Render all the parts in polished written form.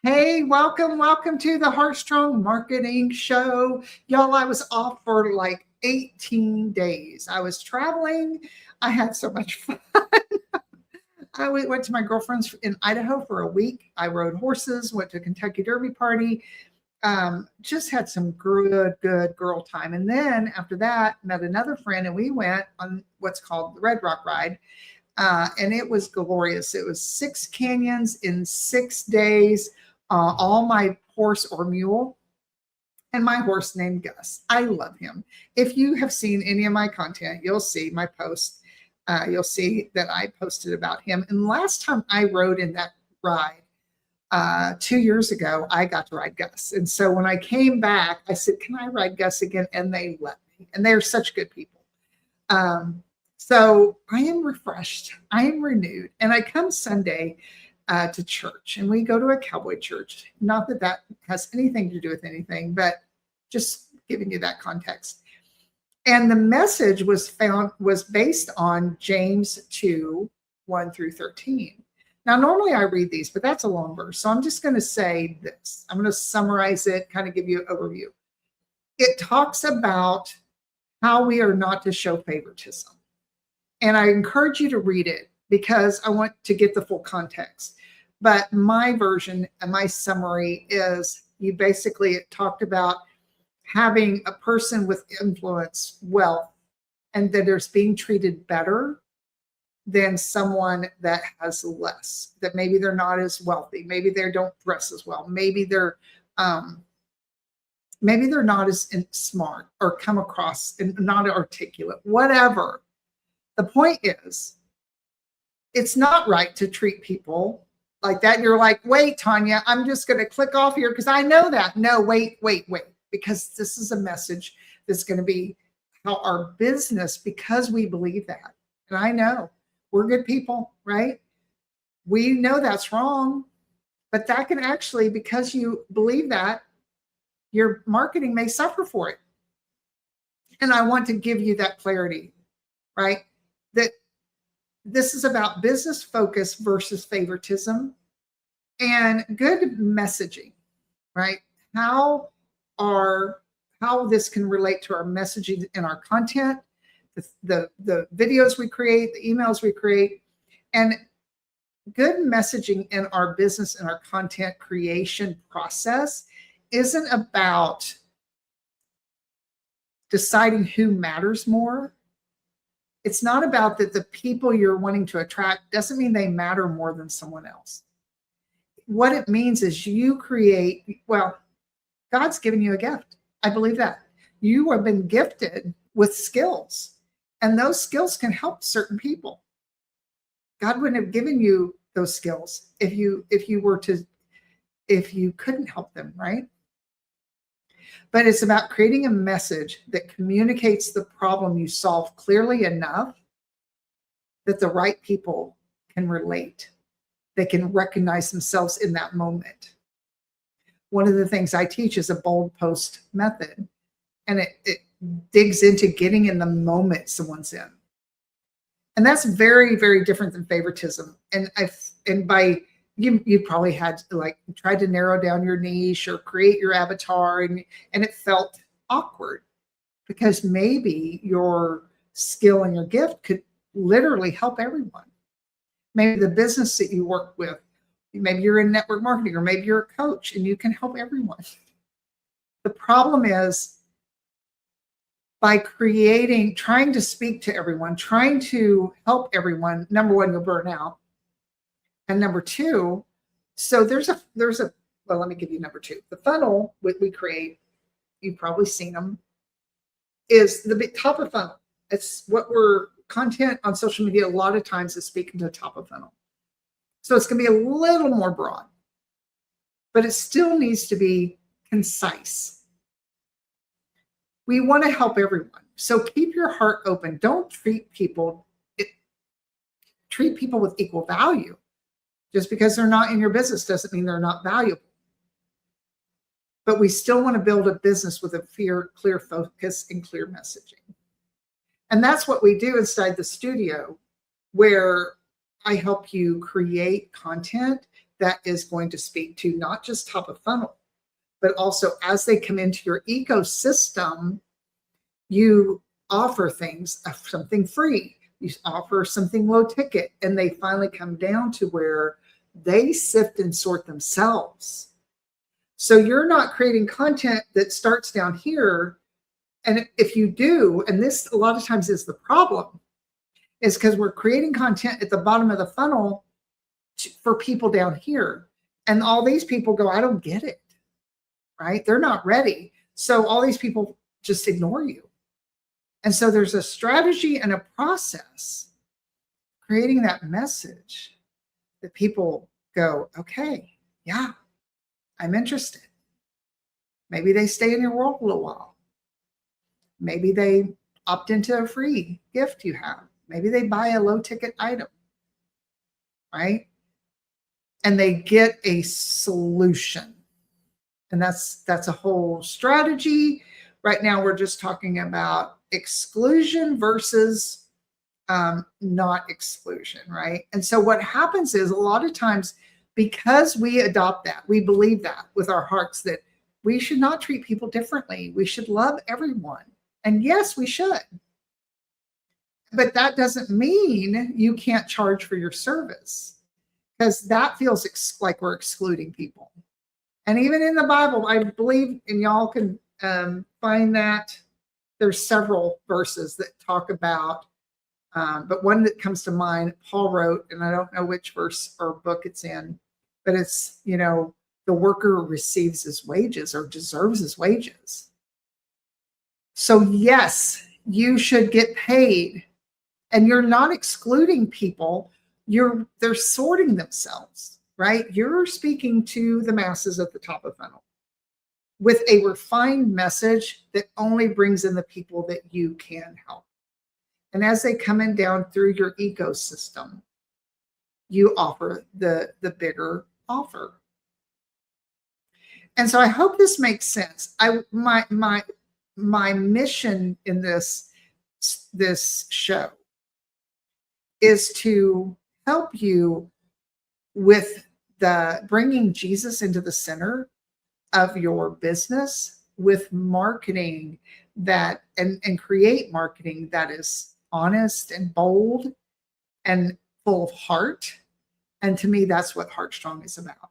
Hey, welcome to the HeartStrong Marketing Show. Y'all, I was off for like 18 days. I was traveling. I had so much fun. I went to my girlfriend's in Idaho for a week. I rode horses, went to a Kentucky Derby party, just had some good girl time. And then after that, met another friend and we went on what's called the Red Rock Ride. And it was glorious. It was 6 canyons in 6 days. All my horse or mule, and my horse named Gus. I love him. If you have seen any of my content, you'll see my posts. You'll see that I posted about him. And last time I rode in that ride, 2 years ago, I got to ride Gus. And so when I came back, I said, can I ride Gus again? And they let me. And they're such good people. So I am refreshed. I am renewed. And I come Sunday to church, and we go to a cowboy church. Not that that has anything to do with anything, but just giving you that context. And the message was based on James 2, 1 through 13. Now, normally I read these, but that's a long verse. So I'm just going to say this. I'm going to summarize it, kind of give you an overview. It talks about how we are not to show favoritism. And I encourage you to read it, because I want to get the full context. But my version and my summary is it talked about having a person with influence, wealth, and that there's being treated better than someone that has less, that maybe they're not as wealthy, maybe they don't dress as well, maybe they're not as smart or come across and not articulate, whatever. The point is, it's not right to treat people like that. You're like, wait, Tanya, I'm just going to click off here because I know that. No, wait, because this is a message that's going to be how our business, because we believe that. And I know we're good people, right? We know that's wrong, but that can actually, because you believe that, your marketing may suffer for it. And I want to give you that clarity, right? That this is about business focus versus favoritism and good messaging, right? How this can relate to our messaging and our content, the videos we create, the emails we create, and good messaging in our business and our content creation process isn't about deciding who matters more. It's not about that the people you're wanting to attract doesn't mean they matter more than someone else. What it means is you create, well, God's given you a gift. I believe that. You have been gifted with skills, and those skills can help certain people. God wouldn't have given you those skills if you couldn't help them, right? But it's about creating a message that communicates the problem you solve clearly enough that the right people can relate. They can recognize themselves in that moment. One of the things I teach is a bold post method, and it digs into getting in the moment someone's in. And that's very, very different than favoritism. You probably had to try to narrow down your niche or create your avatar, and it felt awkward because maybe your skill and your gift could literally help everyone. Maybe the business that you work with, maybe you're in network marketing, or maybe you're a coach and you can help everyone. The problem is, by trying to speak to everyone, trying to help everyone, number one, you'll burn out. And number two, so well, let me give you number two. The funnel we create, you've probably seen them, is the top of funnel. It's what content on social media a lot of times is speaking to the top of funnel. So it's going to be a little more broad, but it still needs to be concise. We want to help everyone. So keep your heart open. Don't treat people with equal value. Just because they're not in your business doesn't mean they're not valuable. But we still want to build a business with a clear focus and clear messaging. And that's what we do inside the studio, where I help you create content that is going to speak to not just top of funnel, but also as they come into your ecosystem, you offer things, something free, you offer something low ticket, and they finally come down to where they sift and sort themselves. So you're not creating content that starts down here. And if you do, and this a lot of times is the problem, is because we're creating content at the bottom of the funnel for people down here. And all these people go, I don't get it, right? They're not ready. So all these people just ignore you. And so there's a strategy and a process creating that message that people go, okay, yeah, I'm interested. Maybe they stay in your world a little while. Maybe they opt into a free gift you have. Maybe they buy a low ticket item, right? And they get a solution. And that's a whole strategy. Right now, we're just talking about exclusion versus not exclusion, right? And so what happens is a lot of times, because we adopt that, we believe that with our hearts that we should not treat people differently. We should love everyone. And yes, we should. But that doesn't mean you can't charge for your service, because that feels like we're excluding people. And even in the Bible, I believe, and y'all can find that there's several verses that talk about, but one that comes to mind, Paul wrote, and I don't know which verse or book it's in, but it's, the worker receives his wages or deserves his wages. So yes, you should get paid, and you're not excluding people. They're sorting themselves, right? You're speaking to the masses at the top of funnel with a refined message that only brings in the people that you can help. And as they come in down through your ecosystem, you offer the bigger offer. And so I hope this makes sense. My mission in this show is to help you with bringing Jesus into the center of your business with marketing and create marketing that is honest and bold and full of heart. And to me, that's what HeartStrong is about.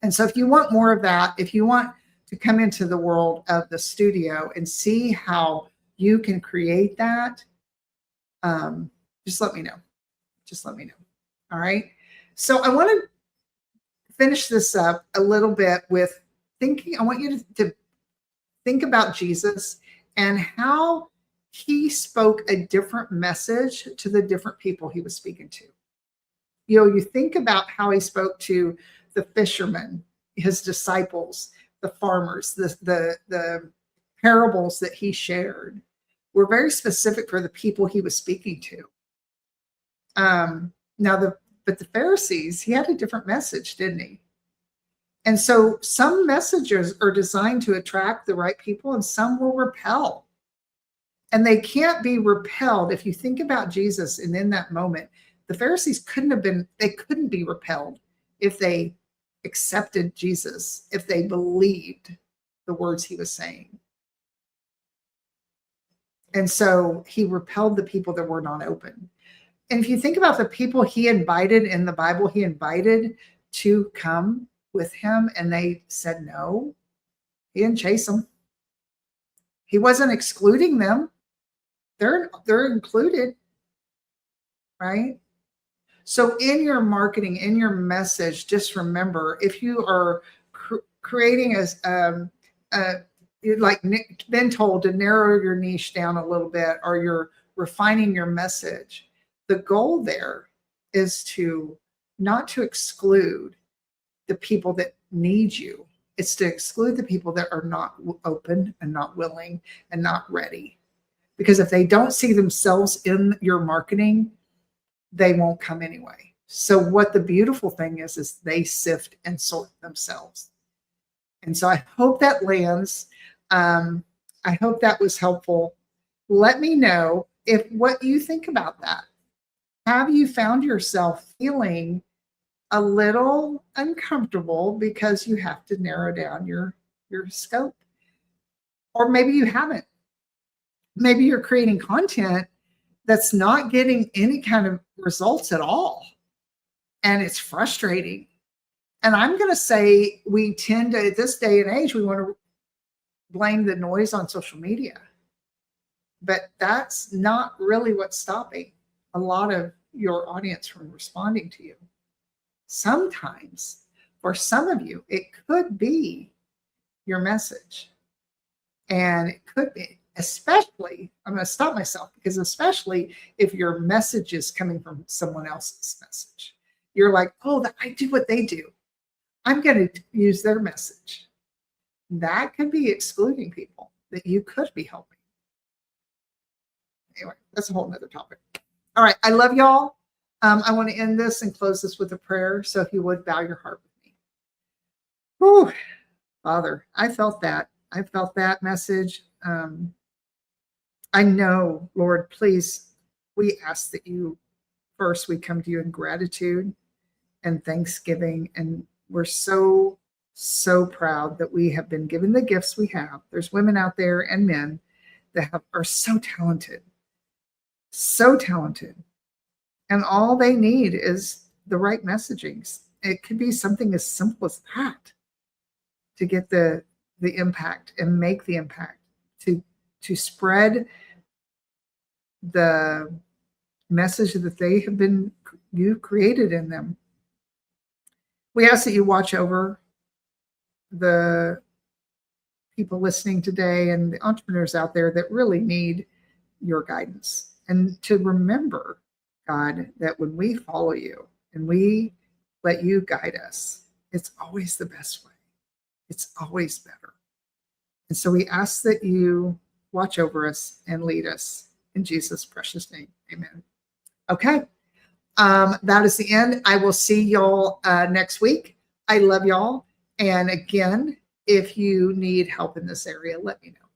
And so if you want more of that, if you want to come into the world of the studio and see how you can create that, just let me know. Just let me know. All right. So I want to finish this up a little bit with thinking. I want you to think about Jesus and how he spoke a different message to the different people he was speaking to. You think about how he spoke to the fishermen, his disciples, the farmers, the parables that he shared were very specific for the people he was speaking to. But the Pharisees, he had a different message, didn't he? And so some messages are designed to attract the right people and some will repel. And they can't be repelled. If you think about Jesus and in that moment, the Pharisees couldn't be repelled if they accepted Jesus, if they believed the words he was saying. And so he repelled the people that were not open. And if you think about the people he invited in the Bible, he invited to come with him and they said no. He didn't chase them. He wasn't excluding them. They're included, right? So in your marketing, in your message, just remember, if you are creating like been told to narrow your niche down a little bit, or you're refining your message, the goal there is not to exclude the people that need you. It's to exclude the people that are not open and not willing and not ready. Because if they don't see themselves in your marketing, they won't come anyway. So what the beautiful thing is they sift and sort themselves. And so I hope that lands. I hope that was helpful. Let me know what you think about that. Have you found yourself feeling a little uncomfortable because you have to narrow down your scope. Or maybe you haven't. Maybe you're creating content that's not getting any kind of results at all. And it's frustrating. And I'm going to say we tend to, at this day and age, we want to blame the noise on social media. But that's not really what's stopping a lot of your audience from responding to you. Sometimes, for some of you, it could be your message. And it could be, especially, I'm going to stop myself, because especially if your message is coming from someone else's message. You're like, oh, I do what they do. I'm going to use their message. That could be excluding people that you could be helping. Anyway, that's a whole nother topic. All right. I love y'all. I want to end this and close this with a prayer. So if you would bow your heart with me. Whew, Father, I felt that. I felt that message. I know, Lord, please, we ask that you, first, we come to you in gratitude and thanksgiving. And we're so, so proud that we have been given the gifts we have. There's women out there and men that are so talented. So talented. And all they need is the right messaging. It could be something as simple as that to get the impact and make the impact, to spread the message that they have been, you've created in them. We ask that you watch over the people listening today and the entrepreneurs out there that really need your guidance. And to remember, God, that when we follow you and we let you guide us, it's always the best way. It's always better. And so we ask that you watch over us and lead us in Jesus' precious name. Amen. Okay. That is the end. I will see y'all next week. I love y'all. And again, if you need help in this area, let me know.